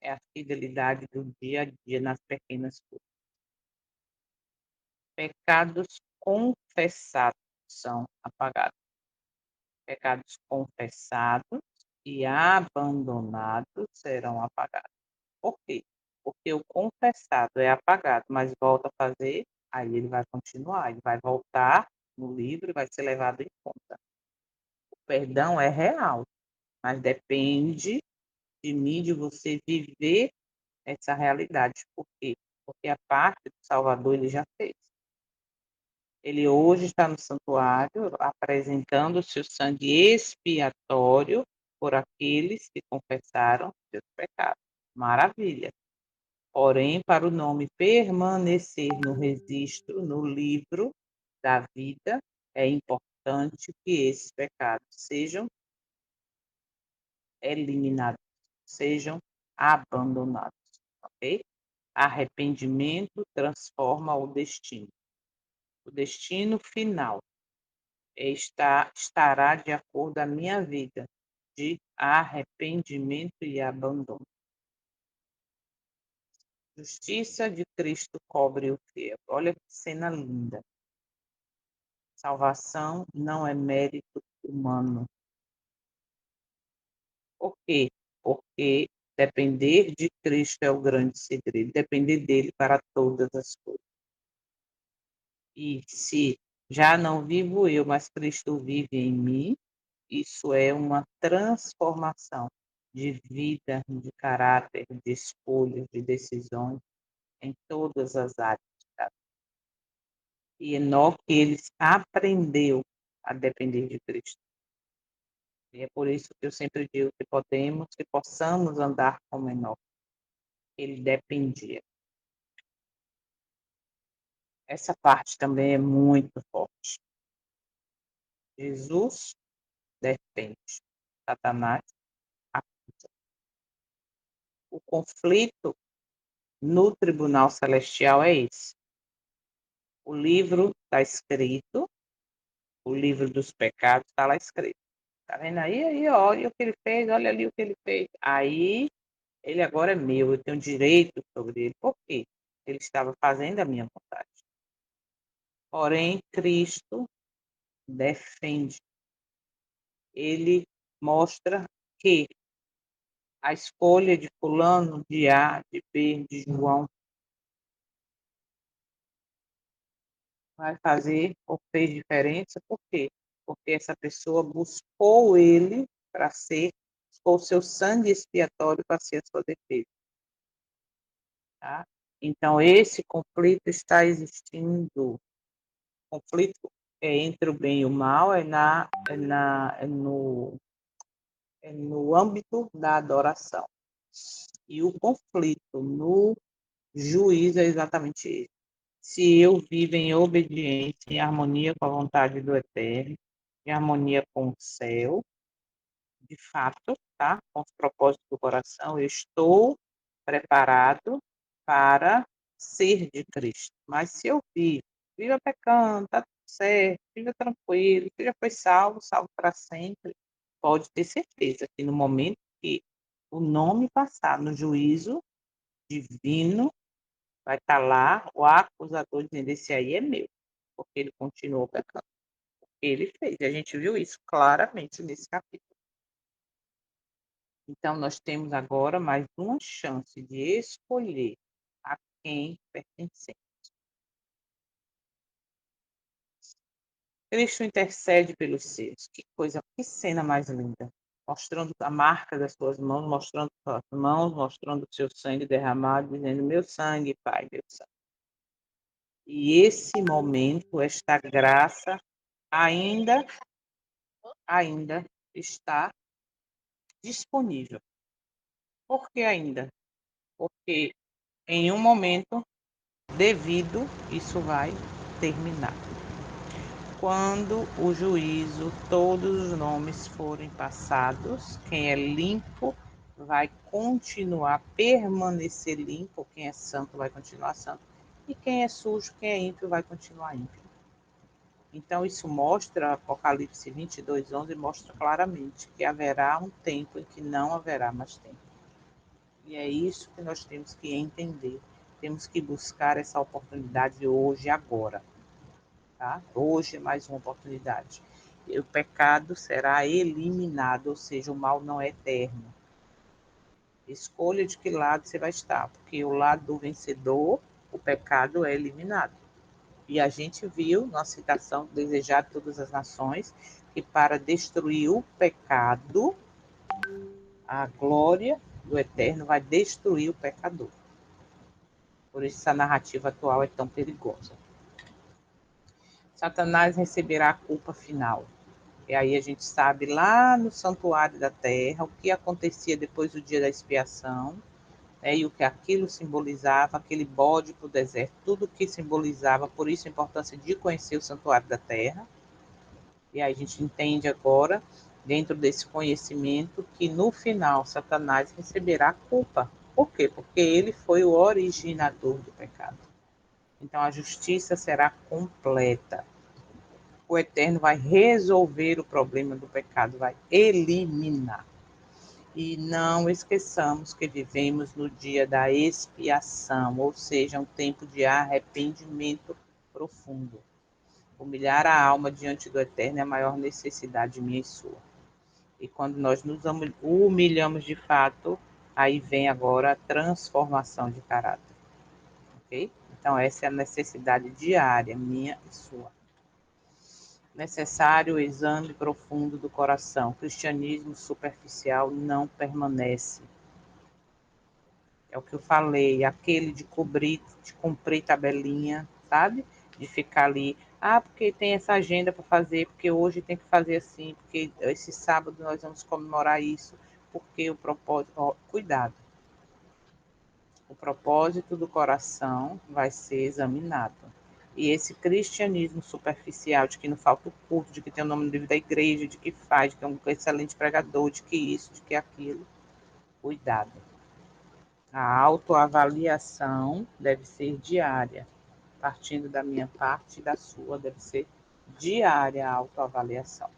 É a fidelidade do dia a dia nas pequenas coisas. Pecados confessados são apagados. Pecados confessados e abandonados serão apagados. Por quê? Porque o confessado é apagado, mas volta a fazer, aí ele vai continuar, ele vai voltar no livro e vai ser levado em conta. O perdão é real, mas depende de mim, de você viver essa realidade. Por quê? Porque a parte do Salvador ele já fez. Ele hoje está no santuário apresentando o seu sangue expiatório por aqueles que confessaram seus pecados. Maravilha. Porém, para o nome permanecer no registro, no livro da vida, é importante que esses pecados sejam eliminados, sejam abandonados, ok? Arrependimento transforma o destino. O destino final estará de acordo com a minha vida de arrependimento e abandono. Justiça de Cristo cobre o fiel. Olha que cena linda. Salvação não é mérito humano. Por quê? Porque depender de Cristo é o grande segredo. Depender dele para todas as coisas. E se já não vivo eu, mas Cristo vive em mim, isso é uma transformação de vida, de caráter, de escolhas, de decisões em todas as áreas. E Enoque, ele aprendeu a depender de Cristo. E é por isso que eu sempre digo que possamos andar como Enoque. Ele dependia. Essa parte também é muito forte. Jesus defende, Satanás acusa. O conflito no tribunal celestial é esse. O livro está escrito, o livro dos pecados está lá escrito. Tá vendo aí, olha o que ele fez, olha ali o que ele fez. Aí, ele agora é meu, eu tenho direito sobre ele. Por quê? Ele estava fazendo a minha vontade. Porém, Cristo defende. Ele mostra que a escolha de fulano, de A, de B, de João, vai fazer ou fez diferença. Por quê? Porque essa pessoa buscou ele para ser, buscou o seu sangue expiatório para ser a sua defesa. Tá? Então, esse conflito está existindo. O conflito é entre o bem e o mal, é no âmbito da adoração. E o conflito no juízo é exatamente esse. Se eu vivo em obediência, em harmonia com a vontade do Eterno, em harmonia com o céu, de fato, tá? Com os propósitos do coração, eu estou preparado para ser de Cristo. Mas se eu vivo pecando, tá tudo certo, viva tranquilo, você já foi salvo, salvo para sempre, pode ter certeza que no momento que o nome passar no juízo divino, vai estar lá o acusador dizendo: esse aí é meu, porque ele continuou pecando. Ele fez, e a gente viu isso claramente nesse capítulo. Então, nós temos agora mais uma chance de escolher a quem pertencemos. Cristo intercede pelos seus. Que coisa, que cena mais linda. Mostrando a marca das suas mãos, mostrando suas mãos, mostrando o seu sangue derramado, dizendo: meu sangue, Pai, meu sangue. E esse momento, esta graça, ainda está disponível. Por que ainda? Porque em um momento devido, isso vai terminar. Quando o juízo, todos os nomes forem passados, quem é limpo vai continuar, permanecer limpo, quem é santo vai continuar santo, e quem é sujo, quem é ímpio vai continuar ímpio. Então isso mostra, Apocalipse 22:11 mostra claramente que haverá um tempo em que não haverá mais tempo. E é isso que nós temos que entender. Temos que buscar essa oportunidade hoje, agora. Tá? Hoje é mais uma oportunidade. E o pecado será eliminado, ou seja, o mal não é eterno. Escolha de que lado você vai estar, porque o lado do vencedor, o pecado é eliminado. E a gente viu na citação desejado de todas as nações que para destruir o pecado, a glória do eterno vai destruir o pecador. Por isso essa narrativa atual é tão perigosa. Satanás receberá a culpa final. E aí a gente sabe lá no santuário da terra o que acontecia depois do dia da expiação, né, e o que aquilo simbolizava, aquele bode para o deserto, tudo o que simbolizava, por isso a importância de conhecer o santuário da terra. E aí a gente entende agora, dentro desse conhecimento, que no final Satanás receberá a culpa. Por quê? Porque ele foi o originador do pecado. Então a justiça será completa. O Eterno vai resolver o problema do pecado, vai eliminar. E não esqueçamos que vivemos no dia da expiação, ou seja, um tempo de arrependimento profundo. Humilhar a alma diante do Eterno é a maior necessidade minha e sua. E quando nós nos humilhamos de fato, aí vem agora a transformação de caráter. Ok? Então, essa é a necessidade diária, minha e sua. Necessário o exame profundo do coração. O cristianismo superficial não permanece. É o que eu falei, aquele de cumprir tabelinha, sabe? De ficar ali, porque tem essa agenda para fazer, porque hoje tem que fazer assim, porque esse sábado nós vamos comemorar isso, porque o propósito, cuidado. O propósito do coração vai ser examinado. E esse cristianismo superficial, de que não falta o culto, de que tem o nome no livro da igreja, de que faz, de que é um excelente pregador, de que isso, de que aquilo, cuidado. A autoavaliação deve ser diária, partindo da minha parte e da sua, deve ser diária a autoavaliação.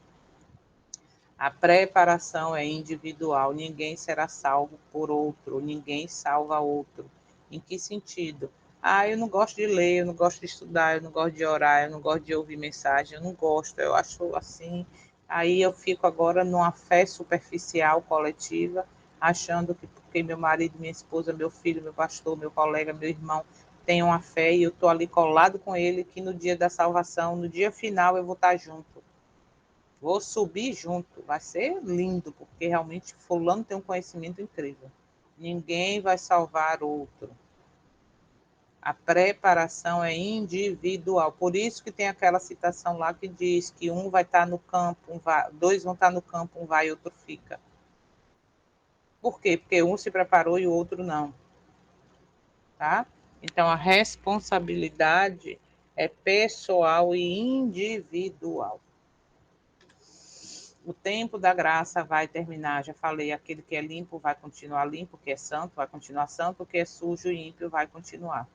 A preparação é individual, ninguém será salvo por outro, ninguém salva outro. Em que sentido? Ah, eu não gosto de ler, eu não gosto de estudar, eu não gosto de orar, eu não gosto de ouvir mensagem, eu não gosto, eu acho assim. Aí eu fico agora numa fé superficial coletiva, achando que porque meu marido, minha esposa, meu filho, meu pastor, meu colega, meu irmão tem uma fé e eu estou ali colado com ele, que no dia da salvação, no dia final, eu vou estar junto. Vou subir junto, vai ser lindo, porque realmente fulano tem um conhecimento incrível. Ninguém vai salvar outro. A preparação é individual. Por isso que tem aquela citação lá que diz que um vai estar no campo, dois vão estar no campo, um vai e outro fica. Por quê? Porque um se preparou e o outro não. Tá? Então a responsabilidade é pessoal e individual. O tempo da graça vai terminar, já falei, aquele que é limpo vai continuar limpo, o que é santo vai continuar santo, o que é sujo e ímpio vai continuar.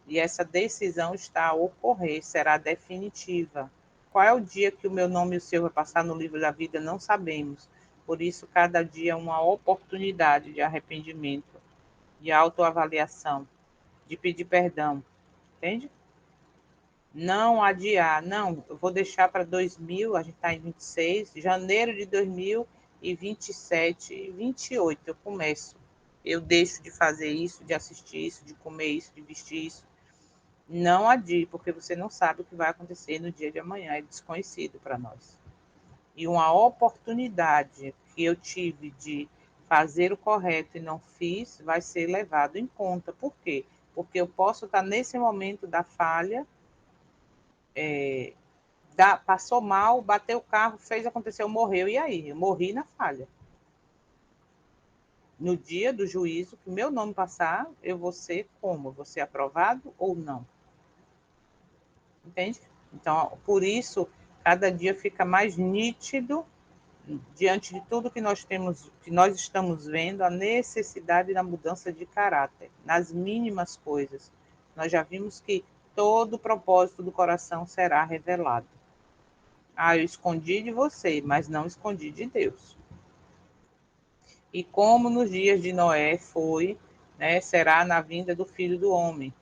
E essa decisão está a ocorrer, será definitiva. Qual é o dia que o meu nome e o seu vai passar no livro da vida? Não sabemos. Por isso, cada dia é uma oportunidade de arrependimento, de autoavaliação, de pedir perdão. Entende? Não adiar, não, eu vou deixar para 2000, a gente está em 26, janeiro de 2027, 28 eu começo. Eu deixo de fazer isso, de assistir isso, de comer isso, de vestir isso. Não adie, porque você não sabe o que vai acontecer no dia de amanhã, é desconhecido para nós. E uma oportunidade que eu tive de fazer o correto e não fiz, vai ser levado em conta. Por quê? Porque eu posso estar nesse momento da falha, passou mal, bateu o carro, fez, aconteceu, morreu. E aí? Eu morri na falha. No dia do juízo, que o meu nome passar, eu vou ser como? Eu vou ser aprovado ou não? Entende? Então, por isso, cada dia fica mais nítido, diante de tudo que nós temos, que nós estamos vendo, a necessidade da mudança de caráter, nas mínimas coisas. Nós já vimos que todo o propósito do coração será revelado. Ah, eu escondi de você, mas não escondi de Deus. E como nos dias de Noé foi, né, será na vinda do Filho do Homem.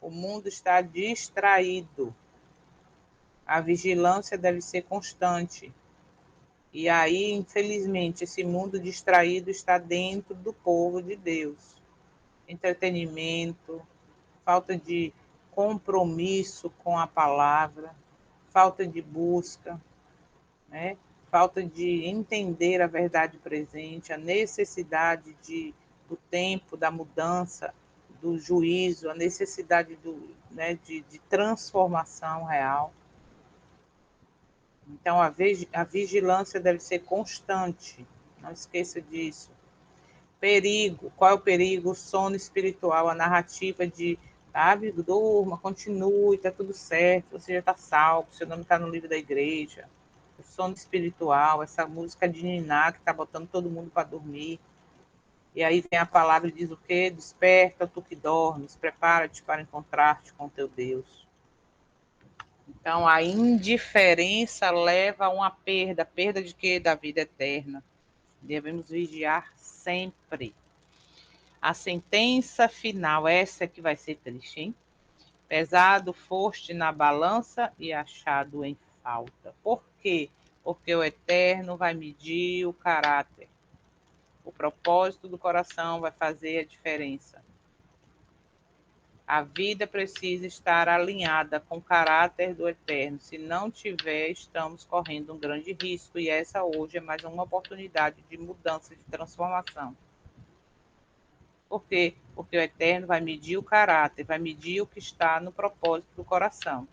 O mundo está distraído. A vigilância deve ser constante. E aí, infelizmente, esse mundo distraído está dentro do povo de Deus. Entretenimento, falta de compromisso com a palavra, falta de busca, né? Falta de entender a verdade presente, a necessidade do tempo, da mudança, do juízo, a necessidade né, de transformação real. Então, a vigilância deve ser constante, não esqueça disso. Perigo, qual é o perigo? O sono espiritual, a narrativa de, sabe, durma, continue, está tudo certo, você já está salvo, seu nome está no livro da igreja. O sono espiritual, essa música de Niná que está botando todo mundo para dormir. E aí vem a palavra e diz o quê? Desperta, tu que dormes, prepara-te para encontrar-te com teu Deus. Então, a indiferença leva a uma perda. Perda de quê? Da vida eterna. Devemos vigiar sempre. A sentença final, essa é que vai ser triste, hein? Pesado foste na balança e achado em falta. Por quê? Porque o Eterno vai medir o caráter. O propósito do coração vai fazer a diferença. A vida precisa estar alinhada com o caráter do Eterno. Se não tiver, estamos correndo um grande risco. E essa hoje é mais uma oportunidade de mudança, de transformação. Por quê? Porque o Eterno vai medir o caráter, vai medir o que está no propósito do coração.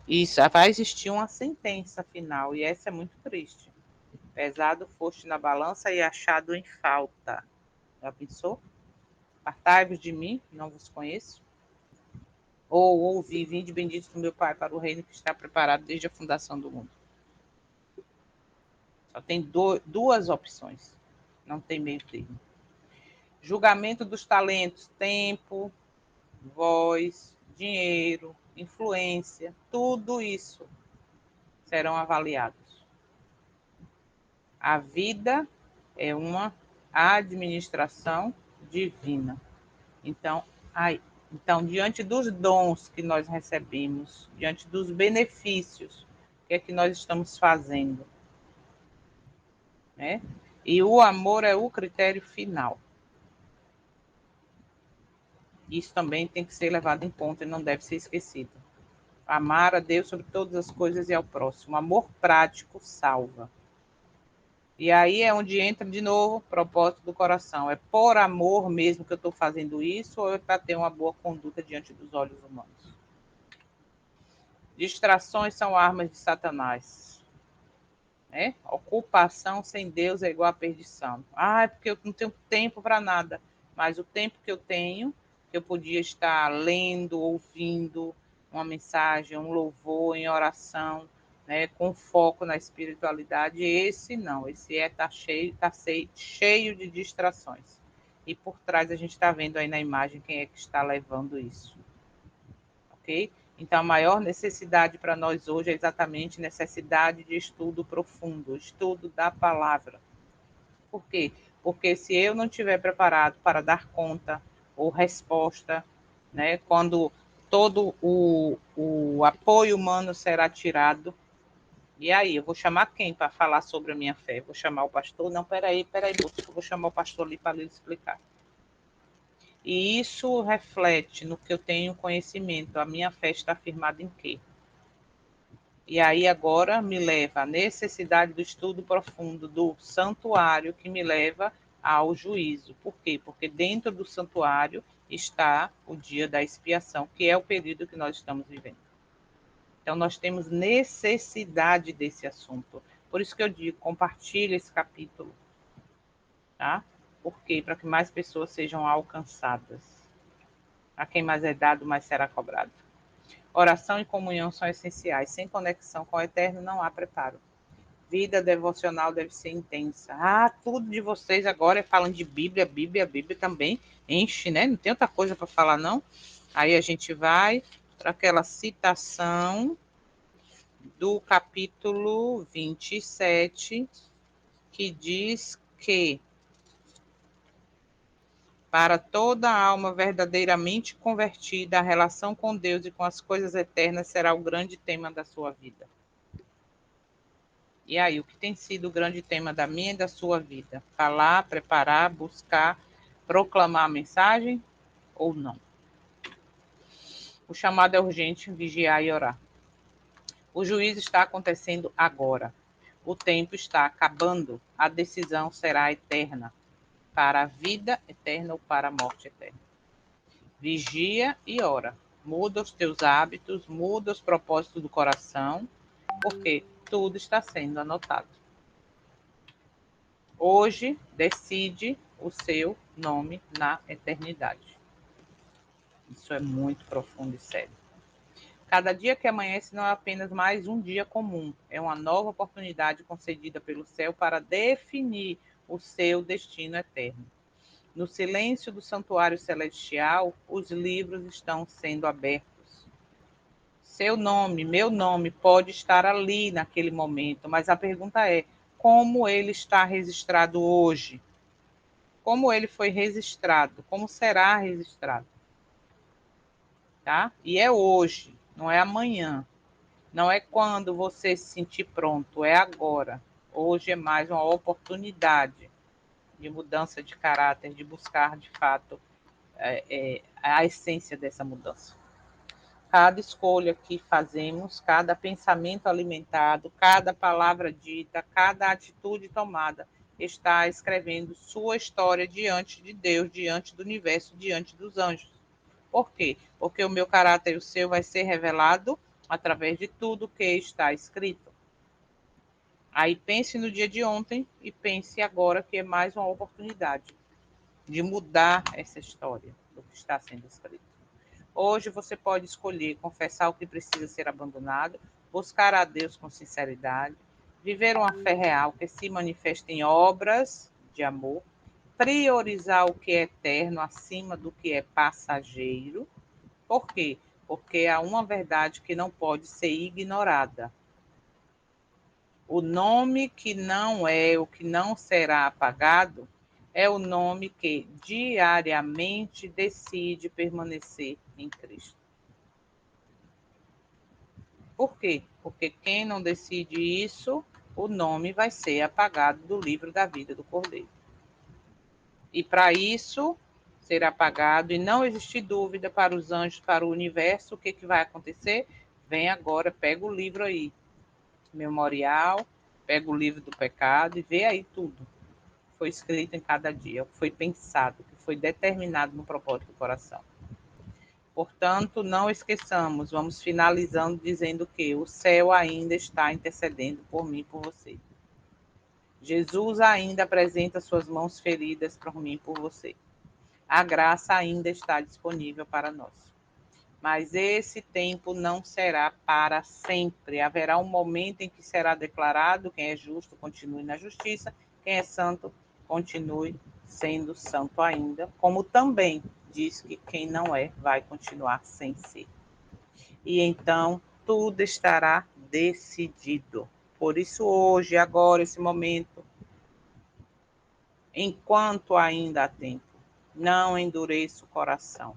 Isso, vai existir uma sentença final, e essa é muito triste. Pesado foste na balança e achado em falta. Já pensou? Apartai-vos de mim, não vos conheço. ou ouvir, vinde bendito do meu Pai para o reino que está preparado desde a fundação do mundo. Só tem duas opções, não tem meio termo. Julgamento dos talentos, tempo, voz, dinheiro, influência, tudo isso serão avaliados. A vida é uma administração divina. Então, diante dos dons que nós recebemos, diante dos benefícios, o que é que nós estamos fazendo? Né? E o amor é o critério final. Isso também tem que ser levado em conta e não deve ser esquecido. Amar a Deus sobre todas as coisas e ao próximo. Amor prático salva. E aí é onde entra de novo o propósito do coração. É por amor mesmo que eu estou fazendo isso ou é para ter uma boa conduta diante dos olhos humanos? Distrações são armas de Satanás. Né? Ocupação sem Deus é igual a perdição. É porque eu não tenho tempo para nada. Mas o tempo que eu tenho, que eu podia estar lendo, ouvindo uma mensagem, um louvor em oração, né, com foco na espiritualidade, esse não. Esse tá cheio de distrações. E por trás a gente está vendo aí na imagem quem é que está levando isso. Ok? Então, a maior necessidade para nós hoje é exatamente necessidade de estudo profundo, estudo da palavra. Por quê? Porque se eu não estiver preparado para dar conta ou resposta, né, quando todo o apoio humano será tirado, e aí, eu vou chamar quem para falar sobre a minha fé? Vou chamar o pastor? Não, peraí, moço, eu vou chamar o pastor ali para ele explicar. E isso reflete no que eu tenho conhecimento. A minha fé está firmada em quê? E aí agora me leva à necessidade do estudo profundo do santuário, que me leva ao juízo. Por quê? Porque dentro do santuário está o dia da expiação, que é o período que nós estamos vivendo. Então nós temos necessidade desse assunto. Por isso que eu digo, compartilhe esse capítulo, tá? Por quê? Para que mais pessoas sejam alcançadas. A quem mais é dado, mais será cobrado. Oração e comunhão são essenciais. Sem conexão com o eterno não há preparo. Vida devocional deve ser intensa. Tudo de vocês agora é falando de Bíblia, Bíblia também enche, né? Não tem outra coisa para falar, não? Aí a gente vai para aquela citação do capítulo 27, que diz que para toda alma verdadeiramente convertida, a relação com Deus e com as coisas eternas será o grande tema da sua vida. E aí, o que tem sido o grande tema da minha e da sua vida? Falar, preparar, buscar, proclamar a mensagem ou não? O chamado é urgente, vigiar e orar. O juízo está acontecendo agora. O tempo está acabando. A decisão será eterna. Para a vida eterna ou para a morte eterna. Vigia e ora. Muda os teus hábitos, muda os propósitos do coração, porque tudo está sendo anotado. Hoje, decide o seu nome na eternidade. Isso é muito profundo e sério. Cada dia que amanhece não é apenas mais um dia comum, é uma nova oportunidade concedida pelo céu para definir o seu destino eterno. No silêncio do santuário celestial, os livros estão sendo abertos. Seu nome, meu nome, pode estar ali naquele momento, mas a pergunta é: como ele está registrado hoje? Como ele foi registrado? Como será registrado? Tá? E é hoje, não é amanhã. Não é quando você se sentir pronto, é agora. Hoje é mais uma oportunidade de mudança de caráter, de buscar de fato a essência dessa mudança. Cada escolha que fazemos, cada pensamento alimentado, cada palavra dita, cada atitude tomada, está escrevendo sua história diante de Deus, diante do universo, diante dos anjos. Por quê? Porque o meu caráter e o seu vai ser revelado através de tudo que está escrito. Aí pense no dia de ontem e pense agora que é mais uma oportunidade de mudar essa história do que está sendo escrito. Hoje você pode escolher confessar o que precisa ser abandonado, buscar a Deus com sinceridade, viver uma fé real que se manifesta em obras de amor, priorizar o que é eterno acima do que é passageiro. Por quê? Porque há uma verdade que não pode ser ignorada. O nome que não é, o que não será apagado, é o nome que diariamente decide permanecer em Cristo. Por quê? Porque quem não decide isso, o nome vai ser apagado do livro da vida do Cordeiro. E para isso ser apagado e não existir dúvida para os anjos, para o universo, o que, que vai acontecer? Vem agora, pega o livro aí, memorial, pega o livro do pecado e vê aí tudo. Foi escrito em cada dia, foi pensado, que foi determinado no propósito do coração. Portanto, não esqueçamos, vamos finalizando dizendo que o céu ainda está intercedendo por mim e por você. Jesus ainda apresenta suas mãos feridas por mim e por você. A graça ainda está disponível para nós. Mas esse tempo não será para sempre. Haverá um momento em que será declarado: quem é justo, continue na justiça, quem é santo, continue sendo santo ainda, como também diz que quem não é, vai continuar sem ser. E então tudo estará decidido. Por isso, hoje, agora, esse momento, enquanto ainda há tempo, não endureça o coração.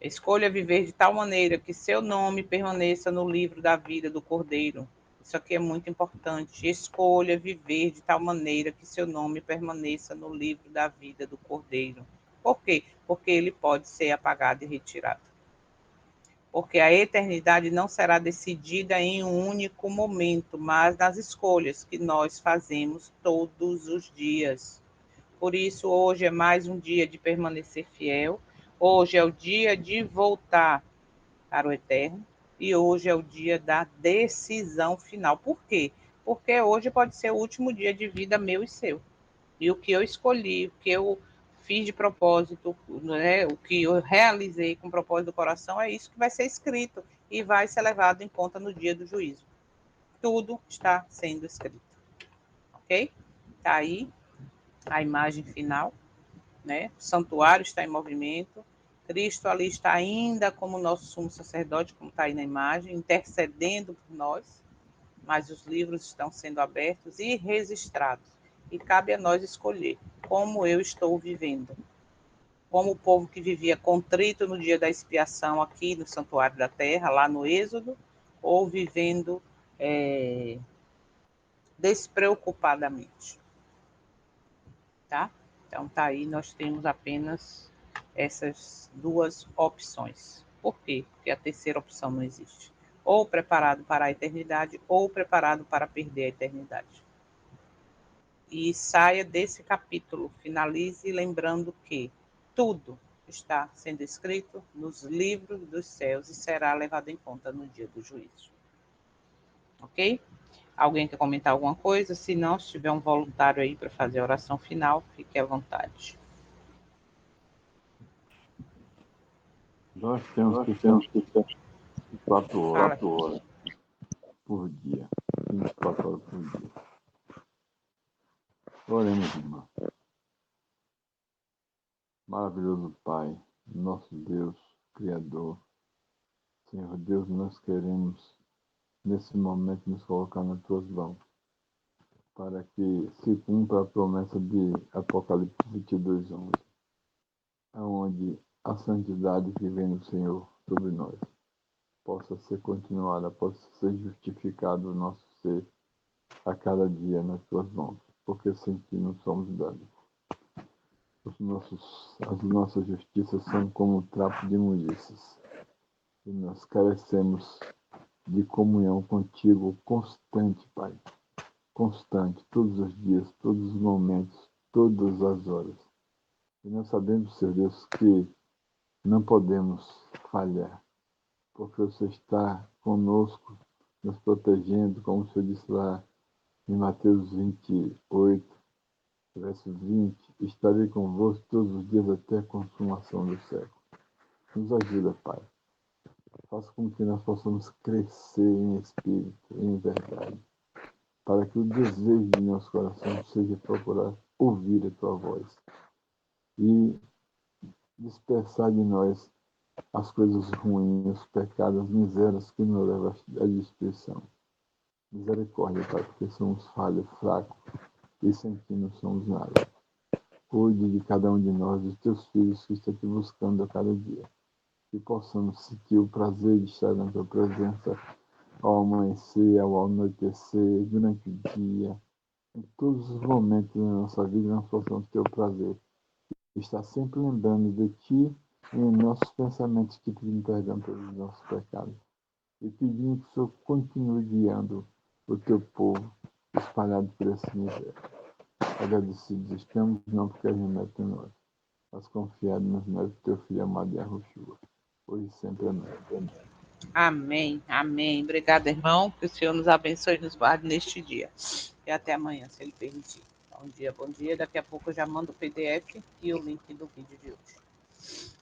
Escolha viver de tal maneira que seu nome permaneça no livro da vida do Cordeiro. Isso aqui é muito importante. Escolha viver de tal maneira que seu nome permaneça no livro da vida do Cordeiro. Por quê? Porque ele pode ser apagado e retirado. Porque a eternidade não será decidida em um único momento, mas nas escolhas que nós fazemos todos os dias. Por isso, hoje é mais um dia de permanecer fiel. Hoje é o dia de voltar para o eterno. E hoje é o dia da decisão final. Por quê? Porque hoje pode ser o último dia de vida meu e seu. E o que eu escolhi, o que eu fiz de propósito, né, o que eu realizei com o propósito do coração, é isso que vai ser escrito e vai ser levado em conta no dia do juízo. Tudo está sendo escrito. Ok? Está aí a imagem final, né? O santuário está em movimento. Cristo ali está ainda como nosso sumo sacerdote, como está aí na imagem, intercedendo por nós, mas os livros estão sendo abertos e registrados. E cabe a nós escolher como eu estou vivendo. Como o povo que vivia contrito no dia da expiação aqui no Santuário da Terra, lá no Êxodo, ou vivendo despreocupadamente. Tá? Então tá aí, nós temos apenas essas duas opções. Por quê? Porque a terceira opção não existe. Ou preparado para a eternidade, ou preparado para perder a eternidade. E saia desse capítulo, finalize lembrando que tudo está sendo escrito nos livros dos céus e será levado em conta no dia do juízo. Ok? Alguém quer comentar alguma coisa? Se não, se tiver um voluntário aí para fazer a oração final, fique à vontade. Nós temos que ter 4 horas Fala. por dia. 24 horas por dia. Oremos, irmão. Maravilhoso Pai, nosso Deus, Criador. Senhor Deus, nós queremos, nesse momento, nos colocar nas tuas mãos, para que se cumpra a promessa de Apocalipse 22:11, onde a santidade que vem do Senhor sobre nós possa ser continuada, possa ser justificado o nosso ser a cada dia nas tuas mãos, porque sem ti não somos dados. As nossas justiças são como trapo de imundícias, e nós carecemos de comunhão contigo constante, Pai. Constante, todos os dias, todos os momentos, todas as horas. E nós sabemos, Senhor Deus, que não podemos falhar, porque você está conosco, nos protegendo, como o Senhor disse lá em Mateus 28, verso 20, estarei convosco todos os dias até a consumação do século. Nos ajuda, Pai. Faça com que nós possamos crescer em espírito, em verdade, para que o desejo de nosso coração seja procurar ouvir a Tua voz e dispersar de nós as coisas ruins, os pecados, as misérias que nos levam à destruição. Misericórdia, Pai, porque somos falhos, fracos e sem ti não somos nada. Cuide de cada um de nós, dos teus filhos que estão te buscando a cada dia. Que possamos sentir o prazer de estar na tua presença ao amanhecer, ao anoitecer, durante o dia, em todos os momentos da nossa vida, nós possamos ter o prazer de estar sempre lembrando de ti e em nossos pensamentos te pedindo perdão pelos nossos pecados e pedindo que o Senhor continue guiando o teu povo espalhado por esse universo. Agradecidos estamos, não porque é remédio em nós, mas confiado nos méritos do teu Filho amado Yahushua. Hoje e sempre, amém. Amém, amém. Obrigada, irmão. Que o Senhor nos abençoe e nos guarde neste dia. E até amanhã, se Ele permitir. Bom dia, bom dia. Daqui a pouco eu já mando o PDF e o link do vídeo de hoje.